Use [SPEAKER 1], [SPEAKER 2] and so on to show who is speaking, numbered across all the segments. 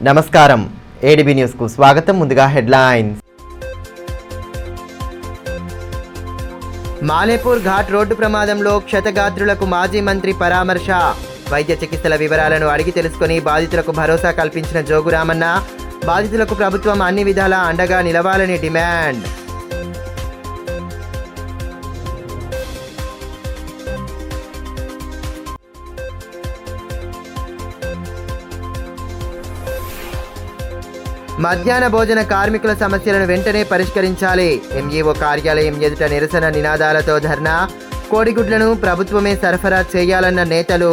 [SPEAKER 1] నమస్కారం ADB news కు స్వాగతం. ముందుగా హెడ్లైన్స్. మాలేపూర్ ఘాట్ రోడ్డు ప్రమాదంలో క్షతగాత్రులకు మాజీ మంత్రి పరామర్శ. వైద్య చికిత్సల వివరాలను అడిగి తెలుసుకుని బాధితులకు భరోసా కల్పించిన జోగురామన్న. బాధితులకు ప్రభుత్వం అన్ని విధాలా అండగా నిలవాలని డిమాండ్. మధ్యాహ్న భోజన కార్మికుల సమస్యలను వెంటనే పరిష్కరించాలి. ఎంఈఓ కార్యాలయం ఎదుట నిరసన నినాదాలతో ధర్నా. కోడిగుడ్లను ప్రభుత్వమే సరఫరా చేయాలన్న నేతలు.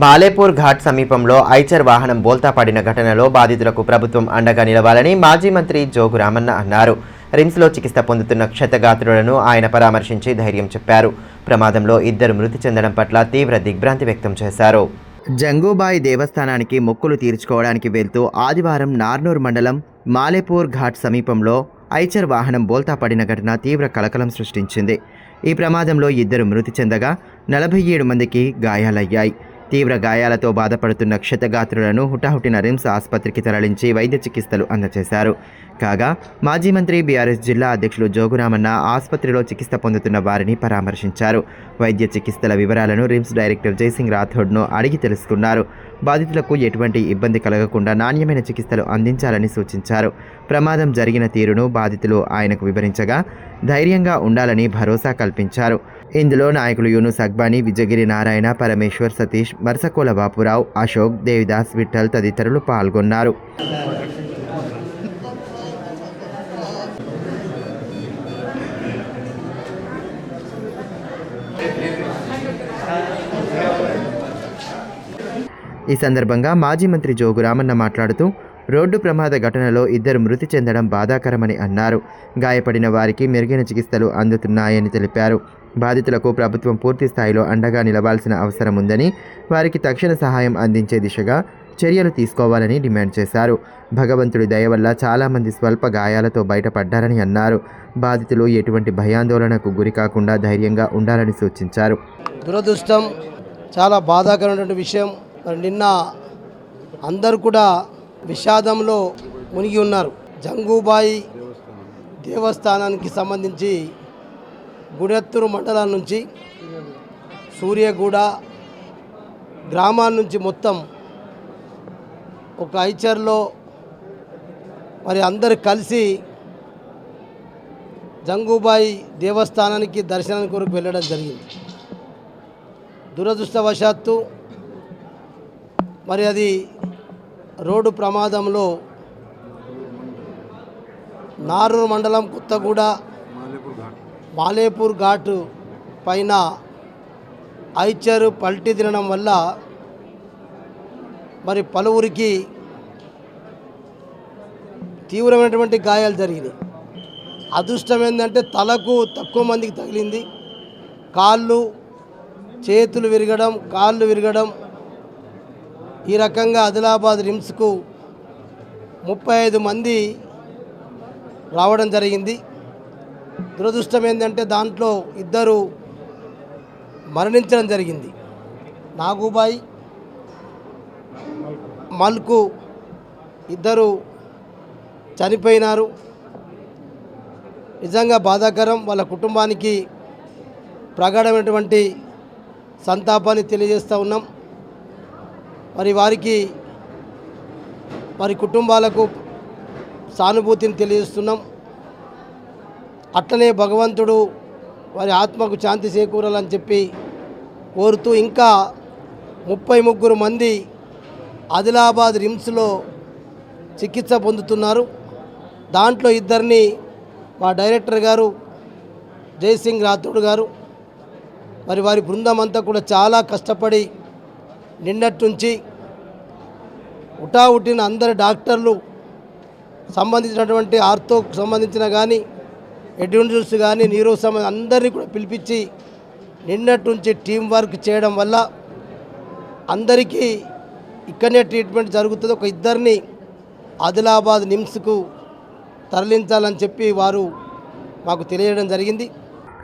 [SPEAKER 1] మాలేపూర్ ఘాట్ సమీపంలో ఐచర్ వాహనం బోల్తా పడిన ఘటనలో బాధితులకు ప్రభుత్వం అండగా నిలవాలని మాజీ మంత్రి జోగురామన్న అన్నారు. రిమ్స్లో చికిత్స పొందుతున్న క్షతగాత్రులను ఆయన పరామర్శించి ధైర్యం చెప్పారు. ప్రమాదంలో 2 మృతి చెందడం పట్ల తీవ్ర దిగ్భ్రాంతి వ్యక్తం చేశారు. జంగూబాయి దేవస్థానానికి మొక్కులు తీర్చుకోవడానికి వెళ్తూ ఆదివారం నార్నూర్ మండలం మాలేపూర్ ఘాట్ సమీపంలో ఐచర్ వాహనం బోల్తా పడిన ఘటన తీవ్ర కలకలం సృష్టించింది. ఈ ప్రమాదంలో 2 మృతి చెందగా 47 మందికి గాయాలయ్యాయి. తీవ్ర గాయాలతో బాధపడుతున్న క్షతగాత్రులను హుటాహుటిన రిమ్స్ ఆసుపత్రికి తరలించి వైద్య చికిత్సలు అందజేశారు. కాగా మాజీ మంత్రి బీఆర్ఎస్ జిల్లా అధ్యక్షులు జోగురామన్న ఆసుపత్రిలో చికిత్స పొందుతున్న వారిని పరామర్శించారు. వైద్య చికిత్సల వివరాలను రిమ్స్ డైరెక్టర్ జయసింగ్ రాథోడ్ను అడిగి తెలుసుకున్నారు. బాధితులకు ఎటువంటి ఇబ్బంది కలగకుండా నాణ్యమైన చికిత్సలు అందించాలని సూచించారు. ప్రమాదం జరిగిన తీరును బాధితులు ఆయనకు వివరించగా ధైర్యంగా ఉండాలని భరోసా కల్పించారు. ఇందులో నాయకులు యూనుస్ అక్బానీ, విజయగిరి నారాయణ, పరమేశ్వర్, సతీష్, మర్సకోల బాపురావు, అశోక్, దేవిదాస్, విఠల్ తదితరులు పాల్గొన్నారు. ఈ సందర్భంగా మాజీ మంత్రి జోగురామన్న మాట్లాడుతూ రోడ్డు ప్రమాద ఘటనలో 2 మృతి చెందడం బాధాకరమని అన్నారు. గాయపడిన వారికి మెరుగైన చికిత్సలు అందుతున్నాయని తెలిపారు. బాధితులకు ప్రభుత్వం పూర్తి స్థాయిలో అండగా నిలవాల్సిన అవసరం ఉందని, వారికి తక్షణ సహాయం అందించే దిశగా చర్యలు తీసుకోవాలని డిమాండ్ చేశారు. భగవంతుడి దయ వల్ల చాలామంది స్వల్ప గాయాలతో బయటపడ్డారని అన్నారు. బాధితులు ఎటువంటి భయాందోళనకు గురి కాకుండా ధైర్యంగా ఉండాలని సూచించారు.
[SPEAKER 2] దురదృష్టం, చాలా బాధాకరమైనటువంటి విషయం. నిన్న అందరూ కూడా విషాదంలో మునిగి ఉన్నారు. జంగూబాయి దేవస్థానానికి సంబంధించి గుడెత్తూరు మండలం నుంచి సూర్యగూడ గ్రామాల నుంచి మొత్తం ఒక ఐచర్లో మరి అందరు కలిసి జంగూబాయి దేవస్థానానికి దర్శనానికి కొరకు వెళ్ళడం జరిగింది. దురదృష్టవశాత్తు మరి అది రోడ్డు ప్రమాదంలో నారూరు మండలం కొత్తగూడ మాలేపూర్ ఘాటు పైన ఐచరు పల్టీ తినడం వల్ల మరి పలువురికి తీవ్రమైనటువంటి గాయాలు జరిగినాయి. అదృష్టం ఏంటంటే తలకు తక్కువ మందికి తగిలింది. కాళ్ళు చేతులు విరగడం, కాళ్ళు విరగడం, ఈ రకంగా ఆదిలాబాద్ రిమ్స్కు 35 మంది రావడం జరిగింది. దురదృష్టం ఏంటంటే దాంట్లో 2 మరణించడం జరిగింది. నాగుబాయి, మల్కు 2 చనిపోయినారు. నిజంగా బాధాకరం. వాళ్ళ కుటుంబానికి ప్రగాఢమైనటువంటి సంతాపాన్ని తెలియజేస్తూ ఉన్నాం. మరి వారికి, వారి కుటుంబాలకు సానుభూతిని తెలియజేస్తున్నాం. అట్లనే భగవంతుడు వారి ఆత్మకు శాంతి చేకూరాలని చెప్పి కోరుతూ ఇంకా 33 మంది ఆదిలాబాద్ రిమ్స్లో చికిత్స పొందుతున్నారు. దాంట్లో 2 మా డైరెక్టర్ గారు జయసింగ్ రాథోడ్ గారు, మరి వారి బృందం అంతా కూడా చాలా కష్టపడి నిన్నట్టుంచి ఉటావుటిన అందరి డాక్టర్లు సంబంధించినటువంటి ఆర్థోకు సంబంధించిన కానీ, ఎడ్యూన్స్ కానీ, న్యూరో సంబంధించిన అందరినీ కూడా పిలిపించి నిన్నట్టుంచి టీం వర్క్ చేయడం వల్ల అందరికీ ఇక్కడనే ట్రీట్మెంట్ జరుగుతుంది. ఒక 2 ఆదిలాబాద్ నిమ్స్కు తరలించాలని చెప్పి వారు మాకు తెలియడం జరిగింది.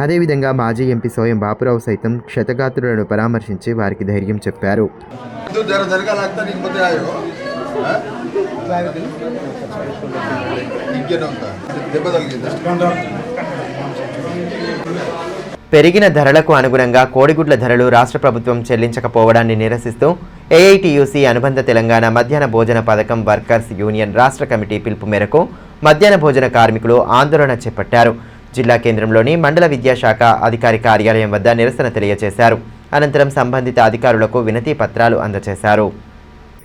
[SPEAKER 1] అదేవిధంగా మాజీ ఎంపీ సోయం బాపురావు సైతం క్షతగాత్రులను పరామర్శించి వారికి ధైర్యం చెప్పారు. పెరిగిన ధరలకు అనుగుణంగా కోడిగుడ్ల ధరలు రాష్ట్ర ప్రభుత్వం చెల్లించకపోవడాన్ని నిరసిస్తూ ఏఐటీయూసీ అనుబంధ తెలంగాణ మధ్యాహ్న భోజన పథకం వర్కర్స్ యూనియన్ రాష్ట్ర కమిటీ పిలుపు మేరకు మధ్యాహ్న భోజన కార్మికులు ఆందోళన చేపట్టారు. జిల్లా కేంద్రంలోని మండల విద్యాశాఖ అధికారి కార్యాలయం వద్ద నిరసన తెలియజేశారు. అనంతరం సంబంధిత అధికారులకు వినతి పత్రాలు అందజేశారు.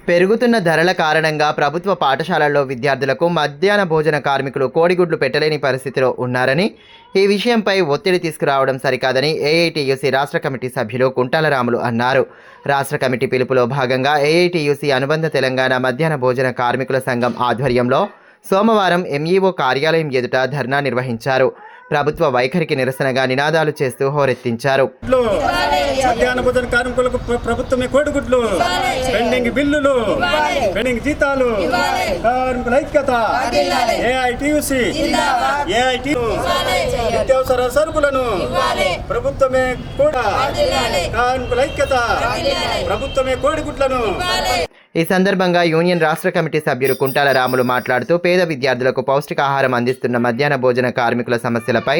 [SPEAKER 1] పెరుగుతున్న ధరల కారణంగా ప్రభుత్వ పాఠశాలల్లో విద్యార్థులకు మధ్యాహ్న భోజన కార్మికులు కోడిగుడ్లు పెట్టలేని పరిస్థితిలో ఉన్నారని, ఈ విషయంపై ఒత్తిడి తీసుకురావడం సరికాదని ఏఐటీయూసీ రాష్ట్ర కమిటీ సభ్యులు కుంటాల రాములు అన్నారు. రాష్ట్ర కమిటీ పిలుపులో భాగంగా ఏఐటీయూసీ అనుబంధ తెలంగాణ మధ్యాహ్న భోజన కార్మికుల సంఘం ఆధ్వర్యంలో సోమవారం ఎంఈఓ కార్యాలయం ఎదుట ధర్నా నిర్వహించారు. ప్రభుత్వ వైఖరికి నిరసనగా నినాదాలు చేస్తూ హోరెత్తించారు.
[SPEAKER 3] మధ్యాహ్న భోజన కార్మికులకు ప్రభుత్వమే కోడిగుడ్లు, పెండింగ్ బిల్లులు, పెండింగ్ జీతాలు, కార్మికుల ఐక్యత, ఏఐటీయూసీ, నిత్యావసర సరుకులను ప్రభుత్వమే కూడా, కార్మికుల ఐక్యత, ప్రభుత్వమే కోడిగుడ్లను.
[SPEAKER 1] ఈ సందర్భంగా యూనియన్ రాష్ట్ర కమిటీ సభ్యులు కుంటాల రాములు మాట్లాడుతూ పేద విద్యార్థులకు పౌష్టికాహారం అందిస్తున్న మధ్యాహ్న భోజన కార్మికుల సమస్యలపై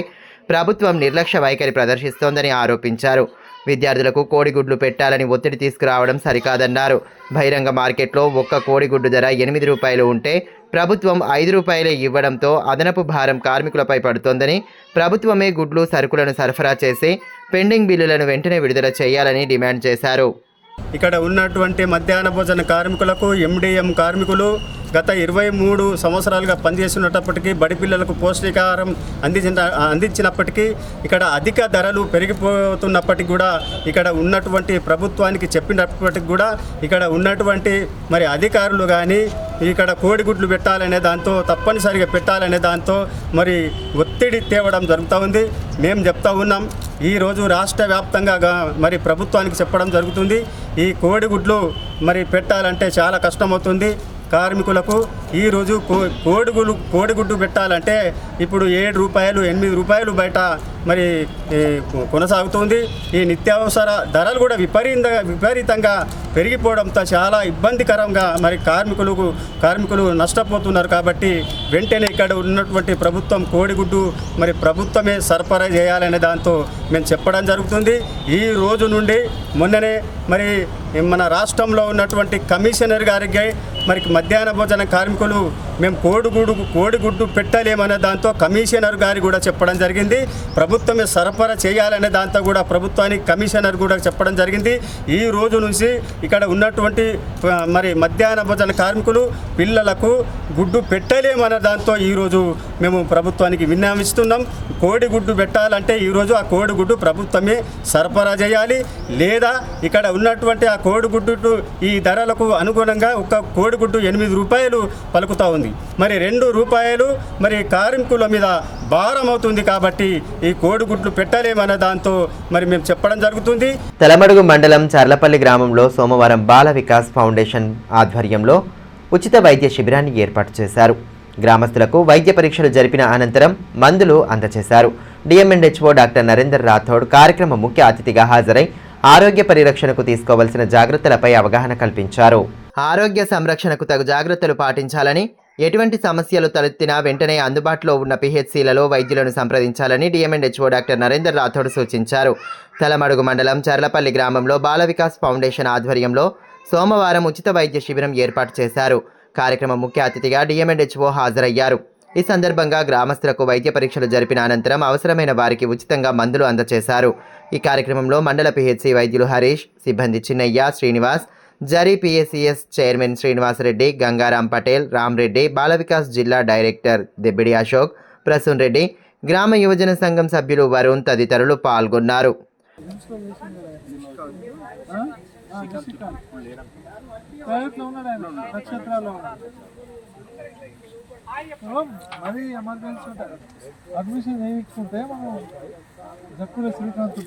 [SPEAKER 1] ప్రభుత్వం నిర్లక్ష్య వైఖరి ప్రదర్శిస్తోందని ఆరోపించారు. విద్యార్థులకు కోడిగుడ్లు పెట్టాలని ఒత్తిడి తీసుకురావడం సరికాదన్నారు. బహిరంగ మార్కెట్లో ఒక్క కోడిగుడ్డు ధర 8 రూపాయలు ఉంటే ప్రభుత్వం 5 రూపాయలే ఇవ్వడంతో అదనపు భారం కార్మికులపై పడుతోందని, ప్రభుత్వమే గుడ్లు సరుకులను సరఫరా చేసి పెండింగ్ బిల్లులను వెంటనే విడుదల చేయాలని డిమాండ్ చేశారు.
[SPEAKER 3] ఇక్కడ ఉన్నటువంటి మధ్యాహ్న భోజన కార్మికులకు ఎండిఎం కార్మికులు గత 23 సంవత్సరాలుగా పనిచేస్తున్నప్పటికీ బడి పిల్లలకు పౌష్టికాహారం అందించినప్పటికీ ఇక్కడ అధిక ధరలు పెరిగిపోతున్నప్పటికీ కూడా ఇక్కడ ఉన్నటువంటి ప్రభుత్వానికి చెప్పినప్పటికీ కూడా ఇక్కడ ఉన్నటువంటి మరి అధికారులు కానీ ఇక్కడ కోడిగుడ్లు పెట్టాలనే దాంతో, తప్పనిసరిగా పెట్టాలనే దాంతో మరి ఒత్తిడి తేవడం జరుగుతూ ఉంది. మేము చెప్తా ఉన్నాం, ఈరోజు రాష్ట్ర వ్యాప్తంగా మరి ప్రభుత్వానికి చెప్పడం జరుగుతుంది. ఈ కోడిగుడ్లు మరి పెట్టాలంటే చాలా కష్టమవుతుంది కార్మికులకు. ఈరోజు కోడిగుడ్డు పెట్టాలంటే ఇప్పుడు 7 రూపాయలు 8 రూపాయలు బయట మరి కొనసాగుతుంది. ఈ నిత్యావసర ధరలు కూడా విపరీతంగా పెరిగిపోవడంతో చాలా ఇబ్బందికరంగా మరి కార్మికులు నష్టపోతున్నారు. కాబట్టి వెంటనే ఇక్కడ ఉన్నటువంటి ప్రభుత్వం కోడిగుడ్డు మరి ప్రభుత్వమే సరఫరా చేయాలనే దాంతో మేము చెప్పడం జరుగుతుంది. ఈ రోజు నుండి మొన్ననే మరి మన రాష్ట్రంలో ఉన్నటువంటి కమిషనర్ గారికి మరి మధ్యాహ్న భోజన కార్మికులు మేము కోడిగుడ్డు పెట్టలేమనే దాంతో కమిషనర్ గారి కూడా చెప్పడం జరిగింది. ప్రభుత్వమే సరఫరా చేయాలనే దాంతో కూడా ప్రభుత్వానికి కమిషనర్ కూడా చెప్పడం జరిగింది. ఈ రోజు నుంచి ఇక్కడ ఉన్నటువంటి మరి మధ్యాహ్న భోజన కార్మికులు పిల్లలకు గుడ్డు పెట్టలేమనే దాంతో ఈరోజు మేము ప్రభుత్వానికి విన్నవిస్తున్నాం. కోడిగుడ్డు పెట్టాలంటే ఈరోజు ఆ కోడిగుడ్డు ప్రభుత్వమే సరఫరా చేయాలి. లేదా ఇక్కడ ఉన్నటువంటి ఆ కోడిగుడ్డు ఈ ధరలకు అనుగుణంగా ఒక కోడిగుడ్డు 8 రూపాయలు పలుకుతూ ఉంది. మరి 2 రూపాయలు మరి కార్మికుల మీద భారం అవుతుంది. కాబట్టి ఈ కోడిగుడ్లు పెట్టలేమన్న దాంతో మరి మేము చెప్పడం జరుగుతుంది.
[SPEAKER 1] తలమడుగు మండలం చర్లపల్లి గ్రామంలో సోమవారం బాల వికాస్ ఫౌండేషన్ ఆధ్వర్యంలో ఉచిత వైద్య శిబిరాన్ని ఏర్పాటు చేశారు. గ్రామస్తులకు వైద్య పరీక్షలు జరిపిన అనంతరం మందులు అందజేశారు. డిఎంఎన్హెచ్ఓ డాక్టర్ నరేందర్ రాథోడ్ కార్యక్రమ ముఖ్య అతిథిగా హాజరై ఆరోగ్య పరిరక్షణకు తీసుకోవాల్సిన జాగ్రత్తలపై అవగాహన కల్పించారు. ఆరోగ్య సంరక్షణకు తగు జాగ్రత్తలు పాటించాలని, ఎటువంటి సమస్యలు తలెత్తినా వెంటనే అందుబాటులో ఉన్న పిహెచ్సిలలో వైద్యులను సంప్రదించాలని డిఎంఎన్హెచ్ఓ డాక్టర్ నరేందర్ రాథోడ్ సూచించారు. తలమడుగు మండలం చర్లపల్లి గ్రామంలో బాల వికాస్ ఫౌండేషన్ ఆధ్వర్యంలో సోమవారం ఉచిత వైద్య శిబిరం ఏర్పాటు చేశారు. కార్యక్రమ ముఖ్య అతిథిగా డిఎంఎన్హెచ్ఓ హాజరయ్యారు. ఈ సందర్భంగా గ్రామస్తులకు వైద్య పరీక్షలు జరిపిన అనంతరం అవసరమైన వారికి ఉచితంగా మందులు అందజేశారు. ఈ కార్యక్రమంలో మండల పిహెచ్సి వైద్యులు హరీష్, సిబ్బంది చిన్నయ్య, శ్రీనివాస్, జరీ పిఎస్సిఎస్ చైర్మన్ శ్రీనివాసరెడ్డి, గంగారాం పటేల్, రామ్రెడ్డి, బాల వికాస్ జిల్లా డైరెక్టర్ దెబ్బిడి అశోక్, ప్రసూన్ రెడ్డి, గ్రామ యువజన సంఘం సభ్యులు వరుణ్ తదితరులు పాల్గొన్నారు.
[SPEAKER 4] మరి ఎమర్జెన్సీ ఉంటుంది అడ్మిషన్ వేయించుకుంటే మనం జక్కుల శ్రీకాంత్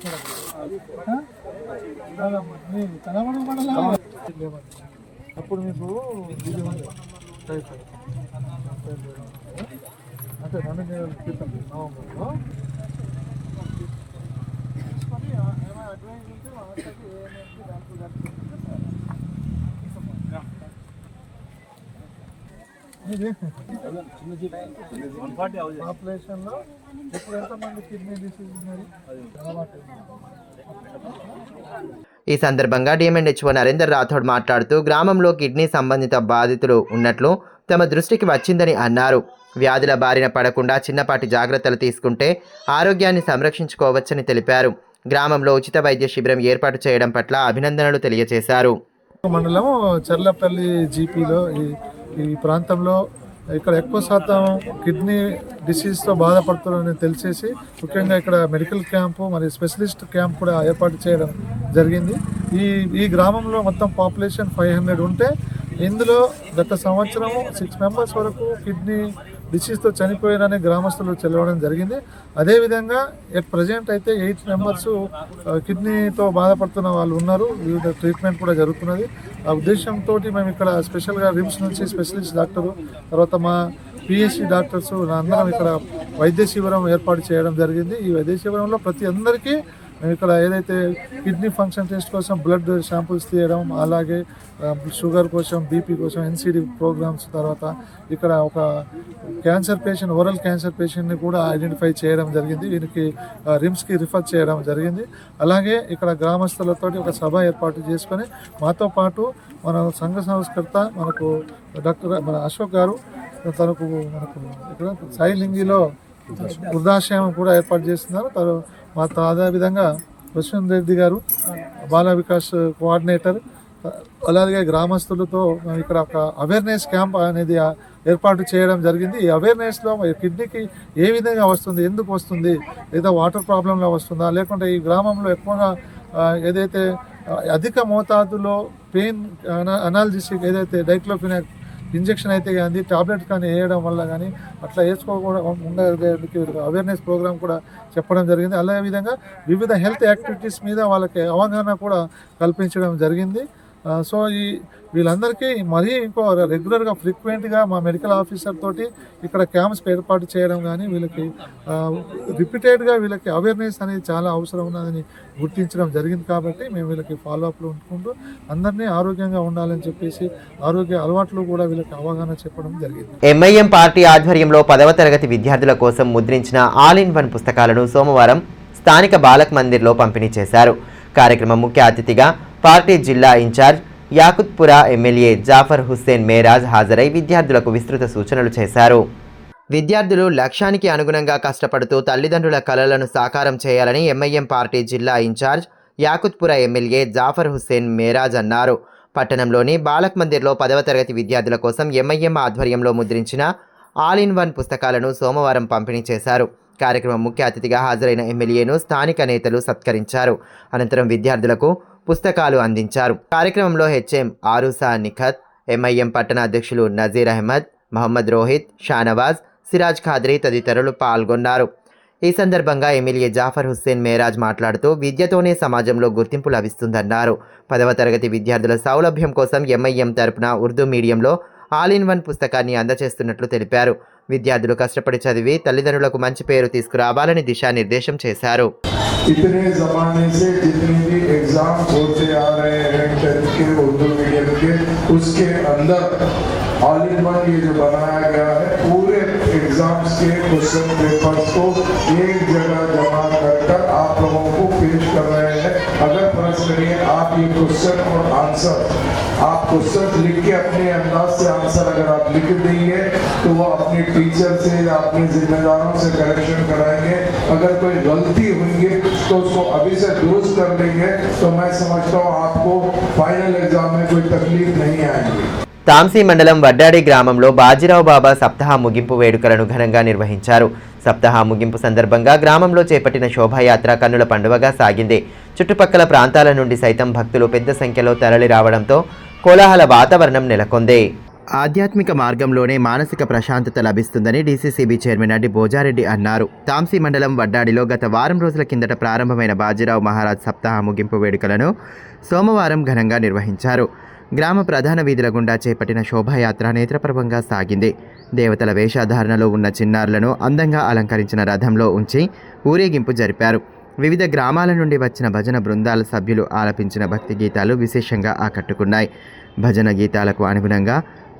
[SPEAKER 4] కనబడి మండలం అప్పుడు మీకు అంటే 2 నెలల క్రితం నవంబర్లో అడ్వైజ్ ఉంటే వాటికి ఏఎన్ఎంకి ర్యాంకులు పాపులేషన్లో ఇప్పుడు ఎంతమంది కిడ్నీ డిసీజ్ ఉన్నది అలవాటు.
[SPEAKER 1] ఈ సందర్భంగా డిఎంఎన్హెచ్ఓ నరేందర్ రాథోడ్ మాట్లాడుతూ గ్రామంలో కిడ్నీ సంబంధిత బాధితులు ఉన్నట్లు తమ దృష్టికి వచ్చిందని అన్నారు. వ్యాధుల బారిన పడకుండా చిన్నపాటి జాగ్రత్తలు తీసుకుంటే ఆరోగ్యాన్ని సంరక్షించుకోవచ్చని తెలిపారు. గ్రామంలో ఉచిత వైద్య శిబిరం ఏర్పాటు చేయడం పట్ల అభినందనలు తెలియజేశారు.
[SPEAKER 4] మండలం చర్లపల్లి జీపీలో ఈ ప్రాంతంలో ఇక్కడ ఎక్కువ శాతం కిడ్నీ డిసీజ్తో బాధపడుతున్నారని తెలిసేసి ముఖ్యంగా ఇక్కడ మెడికల్ క్యాంపు మరియు స్పెషలిస్ట్ క్యాంప్ కూడా ఏర్పాటు చేయడం జరిగింది. ఈ గ్రామంలో మొత్తం పాపులేషన్ 500 ఉంటే ఇందులో గత సంవత్సరము 6 మెంబర్స్ వరకు కిడ్నీ డిసీజ్తో చనిపోయారని గ్రామస్తులు తెలవడం జరిగింది. అదేవిధంగా ఎట్ ప్రజెంట్ అయితే 8 మెంబర్స్ కిడ్నీతో బాధపడుతున్న వాళ్ళు ఉన్నారు. వివిధ ట్రీట్మెంట్ కూడా జరుగుతున్నది. ఆ ఉద్దేశంతో మేము ఇక్కడ స్పెషల్గా రిమ్స్ నుంచి స్పెషలిస్ట్ డాక్టరు, తర్వాత మా పిహెచ్సి డాక్టర్స్ అందరం ఇక్కడ వైద్య శిబిరం ఏర్పాటు చేయడం జరిగింది. ఈ వైద్య శిబిరంలో ప్రతి అందరికీ మేము ఇక్కడ ఏదైతే కిడ్నీ ఫంక్షన్ టెస్ట్ కోసం బ్లడ్ శాంపుల్స్ తీయడం, అలాగే షుగర్ కోసం, బీపీ కోసం ఎన్సిడి ప్రోగ్రామ్స్, తర్వాత ఇక్కడ ఒక క్యాన్సర్ పేషెంట్, ఓరల్ క్యాన్సర్ పేషెంట్ని కూడా ఐడెంటిఫై చేయడం జరిగింది. వీరికి రిమ్స్కి రిఫర్ చేయడం జరిగింది. అలాగే ఇక్కడ గ్రామస్తులతో ఒక సభ ఏర్పాటు చేసుకొని మాతో పాటు మన సంఘ సంస్కర్త మనకు మన అశోక్ గారు మనకు ఇక్కడ సాయిలింగిలో వృద్ధాశ్రమం కూడా ఏర్పాటు చేస్తున్నారు. అదేవిధంగా ప్రశాంత్ రెడ్డి గారు బాల వికాస్ కోఆర్డినేటర్, అలాగే గ్రామస్తులతో ఇక్కడ ఒక అవేర్నెస్ క్యాంప్ అనేది ఏర్పాటు చేయడం జరిగింది. ఈ అవేర్నెస్లో కిడ్నీకి ఏ విధంగా వస్తుంది, ఎందుకు వస్తుంది, లేదా వాటర్ ప్రాబ్లంలో వస్తుందా, లేకుంటే ఈ గ్రామంలో ఎక్కువగా ఏదైతే అధిక మోతాదులో పెయిన్ అనాల్జిసిక్ ఏదైతే డైక్లోఫినాక్ ఇంజెక్షన్ అయితే కానీ టాబ్లెట్ కానీ వేయడం వల్ల కానీ అట్లా వేసుకోకుండా ఉండడానికి అవేర్నెస్ ప్రోగ్రామ్ కూడా చెప్పడం జరిగింది. అదేవిధంగా వివిధ హెల్త్ యాక్టివిటీస్ మీద వాళ్ళకి అవగాహన కూడా కల్పించడం జరిగింది. సో వీళ్ళందరికీ మరీ ఇంకో రెగ్యులర్గా ఫ్రీక్వెంట్గా మా మెడికల్ ఆఫీసర్ తోటి ఇక్కడ క్యాంప్స్ ఏర్పాటు చేయడం కానీ వీళ్ళకి రిపీటెడ్గా వీళ్ళకి అవేర్నెస్ అనేది చాలా అవసరం ఉన్నదని గుర్తించడం జరిగింది. కాబట్టి మేము వీళ్ళకి ఫాలోఅప్లో ఉంటుకుంటూ అందరినీ ఆరోగ్యంగా ఉండాలని చెప్పేసి ఆరోగ్య అలవాట్లు కూడా వీళ్ళకి అవగాహన చెప్పడం జరిగింది.
[SPEAKER 1] ఎంఐఎం పార్టీ ఆధ్వర్యంలో 10వ తరగతి విద్యార్థుల కోసం ముద్రించిన ఆల్ ఇన్ వన్ పుస్తకాలను సోమవారం స్థానిక బాలక్ మందిర్లో పంపిణీ చేశారు. కార్యక్రమం ముఖ్య అతిథిగా పార్టీ జిల్లా ఇన్ఛార్జ్ యాకుత్పురా ఎమ్మెల్యే జాఫర్ హుస్సేన్ మేరాజ్ హాజరై విద్యార్థులకు విస్తృత సూచనలు చేశారు. విద్యార్థులు లక్ష్యానికి అనుగుణంగా కష్టపడుతూ తల్లిదండ్రుల కలలను సాకారం చేయాలని ఎంఐఎం పార్టీ జిల్లా ఇన్ఛార్జ్ యాకుత్పురా ఎమ్మెల్యే జాఫర్ హుస్సేన్ మేరాజ్ అన్నారు. పట్టణంలోని బాలక్ మందిర్లో 10వ తరగతి విద్యార్థుల కోసం ఎంఐఎం ఆధ్వర్యంలో ముద్రించిన ఆల్ ఇన్ వన్ పుస్తకాలను సోమవారం పంపిణీ చేశారు. కార్యక్రమం ముఖ్య అతిథిగా హాజరైన ఎమ్మెల్యేను స్థానిక నేతలు సత్కరించారు. అనంతరం విద్యార్థులకు పుస్తకాలు అందించారు. కార్యక్రమంలో హెచ్ఎం ఆరుసా నిఖత్, ఎంఐఎం పట్టణ అధ్యక్షులు నజీర్ అహ్మద్, మహమ్మద్ రోహిత్, షానవాజ్, సిరాజ్ ఖాద్రీ తదితరులు పాల్గొన్నారు. ఈ సందర్భంగా ఎమ్మెల్యే జాఫర్ హుస్సేన్ మేరాజ్ మాట్లాడుతూ విద్యతోనే సమాజంలో గుర్తింపు లభిస్తుందన్నారు. 10వ తరగతి విద్యార్థుల సౌలభ్యం కోసం ఎంఐఎం తరపున ఉర్దూ మీడియంలో ఆల్ ఇన్ వన్ పుస్తకాన్ని అందజేస్తున్నట్లు తెలిపారు. విద్యార్థులు కష్టపడి చదివి తల్లిదండ్రులకు మంచి పేరు తీసుకురావాలని దిశానిర్దేశం చేశారు.
[SPEAKER 5] इतने ज़माने से जितने भी एग्ज़ाम होते आ रहे हैं 10th के उर्दू मीडियम के, उसके अंदर ऑल इन वन ये जो बनाया गया है पूरे एग्ज़ाम्स के क्वेश्चन पेपर्स को एक जगह जमा कर आप लोगों को पेश कर रहे हैं. अगर फर्ज करिए आप ये क्वेश्चन और आंसर, आप क्वेश्चन लिख के अपने अंदाज से आंसर अगर आप लिख देंगे तो वो अपने टीचर से या अपने जिम्मेदारों से करेक्शन कराएंगे. अगर कोई गलती होंगी तो उसको अभी से दुरुस्त कर लेंगे तो मैं समझता हूँ आपको फाइनल एग्जाम में कोई तकलीफ नहीं आएगी.
[SPEAKER 1] తాంసీ మండలం వడ్డాడి గ్రామంలో బాజీరావు బాబా సప్తాహ ముగింపు వేడుకలను ఘనంగా నిర్వహించారు. సప్తాహ ముగింపు సందర్భంగా గ్రామంలో చేపట్టిన శోభాయాత్ర కన్నుల పండువగా సాగింది. చుట్టుపక్కల ప్రాంతాల నుండి సైతం భక్తులు పెద్ద సంఖ్యలో తరలి రావడంతో కోలాహల వాతావరణం నెలకొంది. ఆధ్యాత్మిక మార్గంలోనే మానసిక ప్రశాంతత లభిస్తుందని డీసీసీబీ చైర్మన్ అడ్డి భోజారెడ్డి అన్నారు. తాంసీ మండలం వడ్డాడిలో గత వారం రోజుల కిందట ప్రారంభమైన బాజీరావు మహారాజ్ సప్తాహ ముగింపు వేడుకలను సోమవారం ఘనంగా నిర్వహించారు. గ్రామ ప్రధాన వీధుల గుండా చేపట్టిన శోభాయాత్ర నేత్రపర్వంగా సాగింది. దేవతల వేషధారణలో ఉన్న చిన్నారులను అందంగా అలంకరించిన రథంలో ఉంచి ఊరేగింపు జరిపారు. వివిధ గ్రామాల నుండి వచ్చిన భజన బృందాల సభ్యులు ఆలపించిన భక్తి గీతాలు విశేషంగా ఆకట్టుకున్నాయి. భజన గీతాలకు అనుగుణంగా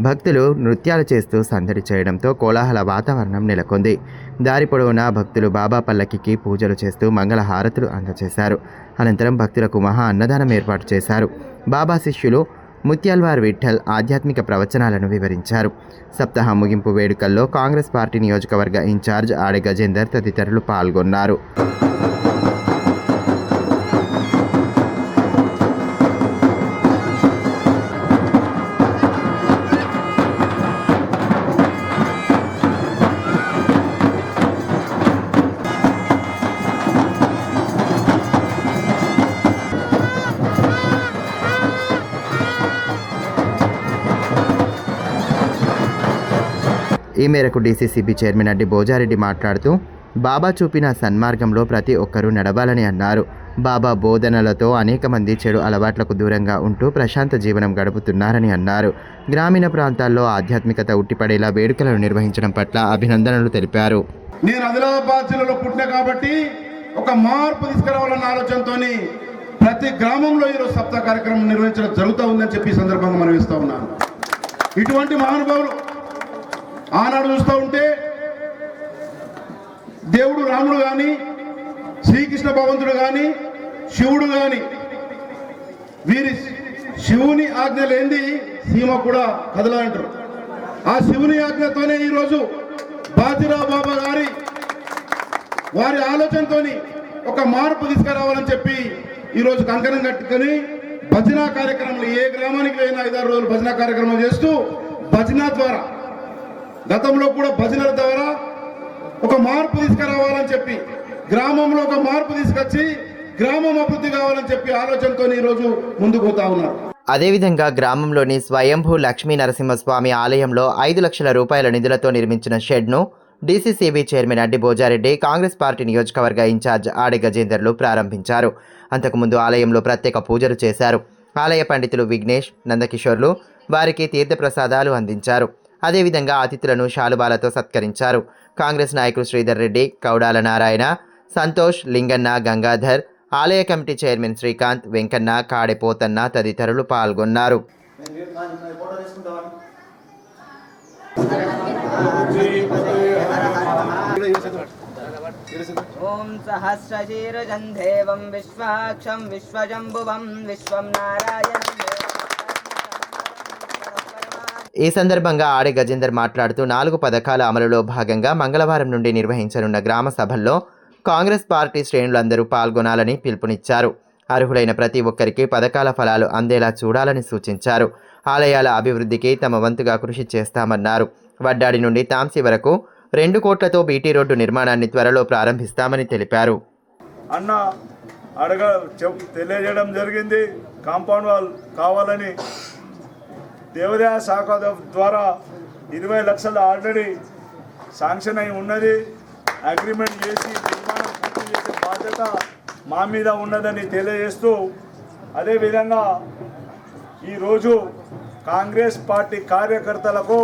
[SPEAKER 1] భక్తులు నృత్యాలు చేస్తూ సందడి చేయడంతో కోలాహల వాతావరణం నెలకొంది. దారి పొడవునా భక్తులు బాబా పల్లకికి పూజలు చేస్తూ మంగళ హారతులు అందజేశారు. అనంతరం భక్తులకు మహా అన్నదానం ఏర్పాటు చేశారు. బాబా శిష్యులు ముత్యాల్వార్ విఠల్ ఆధ్యాత్మిక ప్రవచనాలను వివరించారు. సప్తాహ ముగింపు వేడుకల్లో కాంగ్రెస్ పార్టీ నియోజకవర్గ ఇన్ఛార్జ్ ఆడే గజేందర్ తదితరులు పాల్గొన్నారు. ఈ మేరకు డీసీసీబీ చైర్మన్ అడ్డి భోజారెడ్డి మాట్లాడుతూ బాబా చూపిన సన్మార్గంలో ప్రతి ఒక్కరూ నడవాలని అన్నారు. బాబా బోధనలతో అనేక మంది చెడు అలవాట్లకు దూరంగా ఉంటూ ప్రశాంత జీవనం గడుపుతున్నారని అన్నారు. గ్రామీణ ప్రాంతాల్లో ఆధ్యాత్మికత ఉట్టిపడేలా వేడుకలను నిర్వహించడం పట్ల అభినందనలు తెలిపారు.
[SPEAKER 6] నేను ఆదిలాబాద్ జిల్లాలో పుట్టిన కాబట్టి ఒక మార్పు తీసుకురావాలన్న ఆలోచనతో ప్రతి గ్రామంలో ఈరోజు సప్తాహ కార్యక్రమం నిర్వహించడం జరుగుతూ ఉందని చెప్పి ఈ సందర్భంగా మనం ఇస్తూ ఉన్నాను. ఇటువంటి మహానుభావులు ఆనాడు చూస్తూ ఉంటే దేవుడు రాముడు కానీ, శ్రీకృష్ణ భగవంతుడు కానీ, శివుడు కానీ, వీరి శివుని ఆజ్ఞ లేనిది సీమ కూడా కదలంటారు. ఆ శివుని ఆజ్ఞతోనే ఈరోజు బాజీరావు బాబా గారి వారి ఆలోచనతో ఒక మార్పు తీసుకురావాలని చెప్పి ఈరోజు కంకణం కట్టుకొని భజన కార్యక్రమాలు ఏ గ్రామానికి పోయినా 5-6 రోజులు భజన కార్యక్రమం చేస్తూ భజన ద్వారా గతంలో కూడా భజనల ద్వారా ఒక మార్పు తీసుకురావాలని చెప్పి గ్రామంలో ఒక మార్పు తీసుకొచ్చి గ్రామం అభివృద్ధి కావాలని చెప్పి ఆలోచనతో ఈరోజు ముందుకు పోతా ఉన్నారు.
[SPEAKER 1] అదేవిధంగా గ్రామంలోని స్వయంభూ లక్ష్మీ నరసింహస్వామి ఆలయంలో 5 లక్షల రూపాయల నిధులతో నిర్మించిన షెడ్ను DCCB chairman Addi Bhojareddy, Congress party నియోజకవర్గ ఇన్ఛార్జ్ ఆడే గజేందర్లు ప్రారంభించారు. అంతకుముందు ఆలయంలో ప్రత్యేక పూజలు చేశారు. ఆలయ పండితులు విఘ్నేష్, నందకిషోర్లు వారికి తీర్థప్రసాదాలు అందించారు. అదేవిధంగా అతిథులను శాలుబాలతో సత్కరించారు. కాంగ్రెస్ నాయకులు శ్రీధర్ రెడ్డి, కౌడాల నారాయణ, సంతోష్, లింగన్న, గంగాధర్, ఆలయ కమిటీ చైర్మన్ శ్రీకాంత్, వెంకన్న, కాడెపోతన్న తదితరులు పాల్గొన్నారు.
[SPEAKER 7] ఓం సహస్రశీర్షం దేవం విశ్వాక్షం విశ్వజంబువం విశ్వం నారాయణం.
[SPEAKER 1] ఈ సందర్భంగా ఆడే గజేందర్ మాట్లాడుతూ 4 పథకాల అమలులో భాగంగా మంగళవారం నుండి నిర్వహించనున్న గ్రామ సభల్లో కాంగ్రెస్ పార్టీ శ్రేణులందరూ పాల్గొనాలని పిలుపునిచ్చారు. అర్హులైన ప్రతి ఒక్కరికి పథకాల ఫలాలు అందేలా చూడాలని సూచించారు. ఆలయాల అభివృద్ధికి తమ వంతుగా కృషి చేస్తామన్నారు. వడ్డాడి నుండి తాంసీ వరకు 2 కోట్లతో బీటీ రోడ్డు నిర్మాణాన్ని త్వరలో ప్రారంభిస్తామని తెలిపారు.
[SPEAKER 8] తెలియజేయడం జరిగింది. కాంపౌండ్ వాల్ కావాలని దేవాదాయ శాఖ ద్వారా 20 లక్షలు ఆల్రెడీ శాంక్షన్ అయి ఉన్నది. అగ్రిమెంట్ చేసి నిర్మాణం పూర్తి చేసే బాధ్యత మా మీద ఉన్నదని తెలియజేస్తూ, అదేవిధంగా ఈరోజు కాంగ్రెస్ పార్టీ కార్యకర్తలకు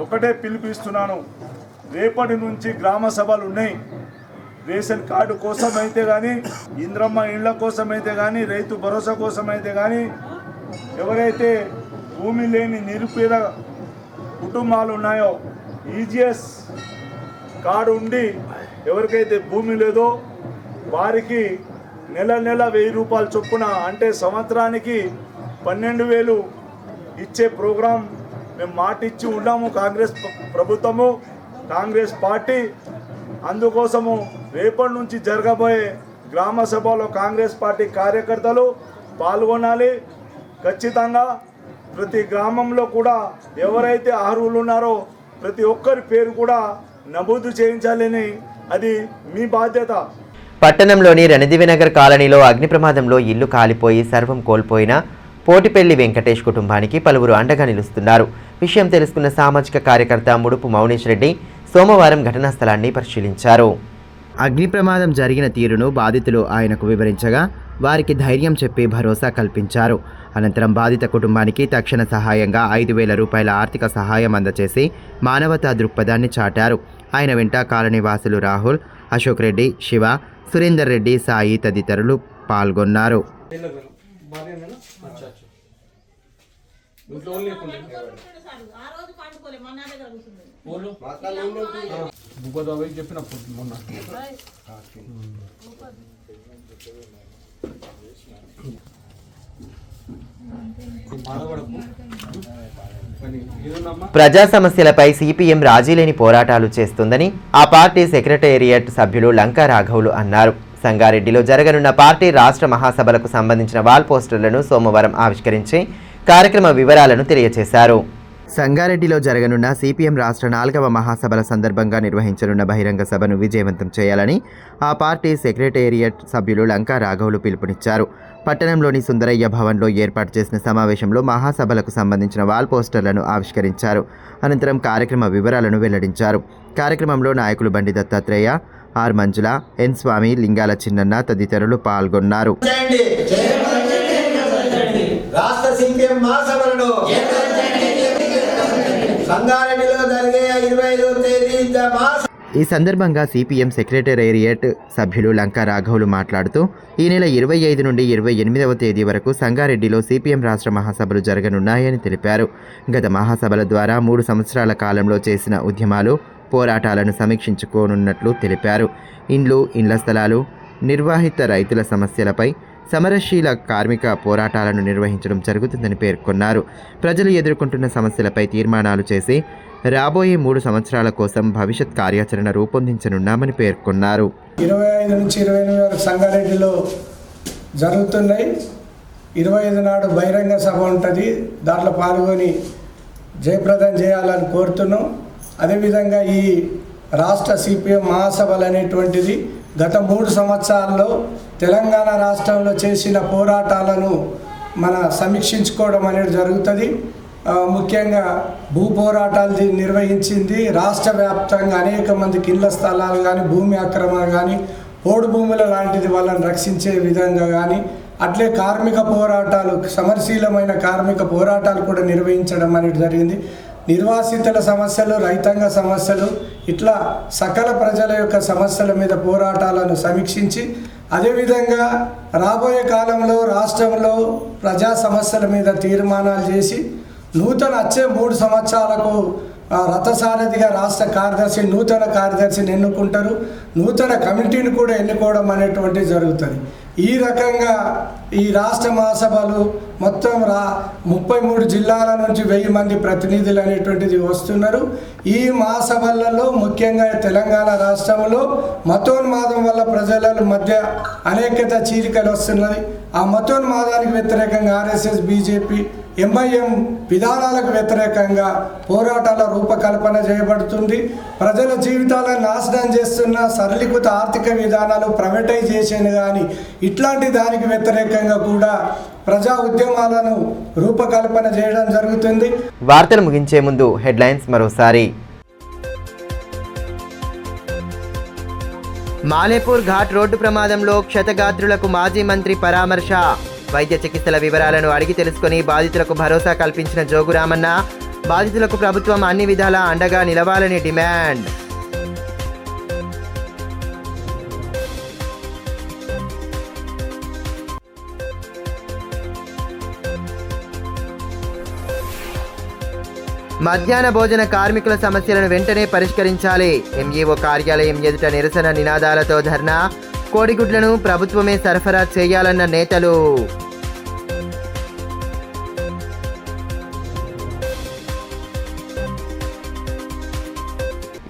[SPEAKER 8] ఒకటే పిలుపిస్తున్నాను. రేపటి నుంచి గ్రామ సభలు ఉన్నాయి. రేషన్ కార్డు కోసం అయితే కానీ, ఇంద్రమ్మ ఇళ్ల కోసం అయితే కానీ, రైతు భరోసా కోసం అయితే కానీ, ఎవరైతే భూమి లేని నిరుపేద కుటుంబాలు ఉన్నాయో ఈజీఎస్ కార్డు ఉండి ఎవరికైతే భూమి లేదో వారికి నెల 1000 రూపాయల చొప్పున, అంటే సంవత్సరానికి 12,000 ఇచ్చే ప్రోగ్రాం మేము మాటిచ్చి ఉన్నాము. కాంగ్రెస్ ప్రభుత్వము, కాంగ్రెస్ పార్టీ అందుకోసము రేపటి నుంచి జరగబోయే గ్రామ సభలో కాంగ్రెస్ పార్టీ కార్యకర్తలు పాల్గొనాలి. ఖచ్చితంగా ప్రతి గ్రామంలో కూడా ఎవరైతే అర్హులు ఉన్నారో ప్రతి ఒక్కరి పేరు కూడా నమోదు చేయించాలని, అది మీ బాధ్యత.
[SPEAKER 1] పట్టణంలోని రణదివినగర్ కాలనీలో అగ్ని ప్రమాదంలో ఇల్లు కాలిపోయి సర్వం కోల్పోయిన పోటిపెల్లి వెంకటేష్ కుటుంబానికి పలువురు అండగా నిలుస్తున్నారు. విషయం తెలుసుకున్న సామాజిక కార్యకర్త ముడుపు మౌనేష్ రెడ్డి సోమవారం ఘటనా స్థలాన్ని పరిశీలించారు. అగ్ని ప్రమాదం జరిగిన తీరును బాధితులు ఆయనకు వివరించగా వారికి ధైర్యం చెప్పి భరోసా కల్పించారు. అనంతరం బాధిత కుటుంబానికి తక్షణ సహాయంగా 5,000 రూపాయల ఆర్థిక సహాయం అందచేసి మానవతా దృక్పథాన్ని చాటారు. ఆయన వెంట కాలనీ వాసులు రాహుల్, అశోక్ రెడ్డి, శివ, సురేందర్ రెడ్డి, సాయి తదితరులు పాల్గొన్నారు. ప్రజా సమస్యలపై సిపిఎం రాజీలేని పోరాటాలు చేస్తుందని ఆ పార్టీ సెక్రటేరియట్ సభ్యులు లంకా రాఘవులు అన్నారు. సంగారెడ్డిలో జరగనున్న పార్టీ రాష్ట్ర మహాసభలకు సంబంధించిన వాల్ పోస్టర్లను సోమవారం ఆవిష్కరించి కార్యక్రమ వివరాలను తెలియజేశారు. సంగారెడ్డిలో జరగనున్న సిపిఎం రాష్ట్ర 4వ మహాసభల సందర్భంగా నిర్వహించనున్న బహిరంగ సభను విజయవంతం చేయాలని ఆ పార్టీ సెక్రటేరియట్ సభ్యులు లంకా రాఘవులు పిలుపునిచ్చారు. పట్టణంలోని సుందరయ్య భవన్లో ఏర్పాటు చేసిన సమావేశంలో మహాసభలకు సంబంధించిన వాల్ పోస్టర్లను ఆవిష్కరించారు. అనంతరం కార్యక్రమ వివరాలను వెల్లడించారు. కార్యక్రమంలో నాయకులు బండి దత్తాత్రేయ, ఆర్ మంజుల, ఎన్ స్వామి, లింగాల చిన్నన్న తదితరులు పాల్గొన్నారు. ఈ సందర్భంగా సిపిఎం సెక్రటేరియట్ సభ్యులు లంకా రాఘవులు మాట్లాడుతూ ఈ నెల 25 నుండి 28వ తేదీ వరకు సంగారెడ్డిలో సిపిఎం రాష్ట్ర మహాసభలు జరగనున్నాయని తెలిపారు. గత మహాసభల ద్వారా 3 సంవత్సరాల కాలంలో చేసిన ఉద్యమాలు, పోరాటాలను సమీక్షించుకోనున్నట్లు తెలిపారు. ఇండ్ల స్థలాలు, నిర్వాహిత రైతుల సమస్యలపై సమరశీల కార్మిక పోరాటాలను నిర్వహించడం జరుగుతుందని పేర్కొన్నారు. ప్రజలు ఎదుర్కొంటున్న సమస్యలపై తీర్మానాలు చేసి రాబోయే 3 సంవత్సరాల కోసం భవిష్యత్ కార్యాచరణ రూపొందించనున్నామని పేర్కొన్నారు.
[SPEAKER 9] 25 నుంచి 28 వరకు సంగారెడ్డిలో జరుగుతున్నాయి. 25 నాడు బహిరంగ సభ ఉంటుంది. దాంట్లో పాల్గొని జయప్రదం చేయాలని కోరుతున్నాం. అదేవిధంగా ఈ రాష్ట్ర సిపిఎం మహాసభలు అనేటువంటిది గత 3 సంవత్సరాల్లో తెలంగాణ రాష్ట్రంలో చేసిన పోరాటాలను మన సమీక్షించుకోవడం అనేది జరుగుతుంది. ముఖ్యంగా భూ పోరాటాలు నిర్వహించింది. రాష్ట్ర వ్యాప్తంగా అనేక మందికి ఇళ్ల స్థలాలు కానీ, భూమి ఆక్రమణ కానీ, పోడు భూముల లాంటిది వాళ్ళని రక్షించే విధంగా కానీ, అట్లే కార్మిక పోరాటాలు, సమరశీలమైన కార్మిక పోరాటాలు కూడా నిర్వహించడం అనేది జరిగింది. నిర్వాసితుల సమస్యలు, రైతాంగ సమస్యలు, ఇట్లా సకల ప్రజల యొక్క సమస్యల మీద పోరాటాలను సమీక్షించి, అదేవిధంగా రాబోయే కాలంలో రాష్ట్రంలో ప్రజా సమస్యల మీద తీర్మానాలు చేసి వచ్చే 3 సంవత్సరాలకు రథసారథిగా రాష్ట్ర కార్యదర్శి, నూతన కార్యదర్శిని ఎన్నుకుంటారు. నూతన కమిటీని కూడా ఎన్నుకోవడం అనేటువంటిది జరుగుతుంది. ఈ రకంగా ఈ రాష్ట్ర మహాసభలు మొత్తం 33 జిల్లాల నుంచి 1000 మంది ప్రతినిధులు అనేటువంటిది వస్తున్నారు. ఈ మహాసభలలో ముఖ్యంగా తెలంగాణ రాష్ట్రంలో మతోన్మాదం వల్ల ప్రజల మధ్య అనేకత చీలికలు వస్తున్నది. ఆ మతోన్మాదానికి వ్యతిరేకంగా ఆర్ఎస్ఎస్, బీజేపీ, ఎంఐఎం విధానాలకు వ్యతిరేకంగా పోరాటాల రూపకల్పన చేయబడుతుంది. ప్రజల జీవితాలను నాశనం చేస్తున్న సరళీకృత ఆర్థిక విధానాలు, ప్రైవేటైజేషన్ కానీ ఇట్లాంటి దానికి వ్యతిరేకంగా కూడా ప్రజా ఉద్యమాలను రూపకల్పన చేయడం జరుగుతుంది.
[SPEAKER 1] వార్తలు ముగించే ముందు హెడ్లైన్స్ మరోసారి. మాలేపూర్ ఘాట్ రోడ్డు ప్రమాదంలో క్షతగాత్రులకు మాజీ మంత్రి పరామర్శ. వైద్య చికిత్సల వివరాలను అడిగి తెలుసుకుని బాధితులకు భరోసా కల్పించిన జోగు రామన్న. బాధితులకు ప్రభుత్వం అన్ని విధాలా అండగా నిలవాలని డిమాండ్. మధ్యాహ్న భోజన కార్మికుల సమస్యలను వెంటనే పరిష్కరించాలి. ఎంఈఓ కార్యాలయం ఎదుట నిరసన నినాదాలతో ధర్నా. కోడిగుడ్లను ప్రభుత్వమే సరఫరా చేయాలన్న నేతలు.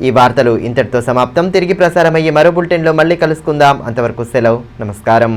[SPEAKER 1] ఈ వార్తలు ఇంతటితో సమాప్తం. తిరిగి ప్రసారమయ్యే మరో బులెటిన్లో మళ్ళీ కలుసుకుందాం. అంతవరకు సెలవు. నమస్కారం.